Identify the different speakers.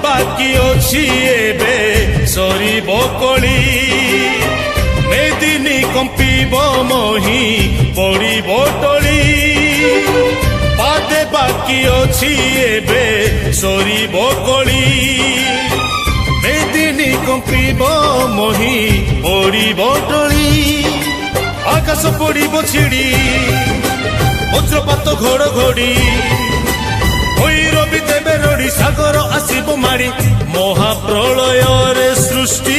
Speaker 1: बाकी अछि एबे सरीब कली मेदिनी कंपिब मोही पड़िब टली पादे बाकी अछि एबे सरीब कली मेदिनी कंपिब मोही पड़िब टली आकाश पड़िब छिड़ी वज्रपात घड़घड़ी भैरवी देवे रड़ी सागर आसिब माड़ी महाप्रलय रे सृष्टि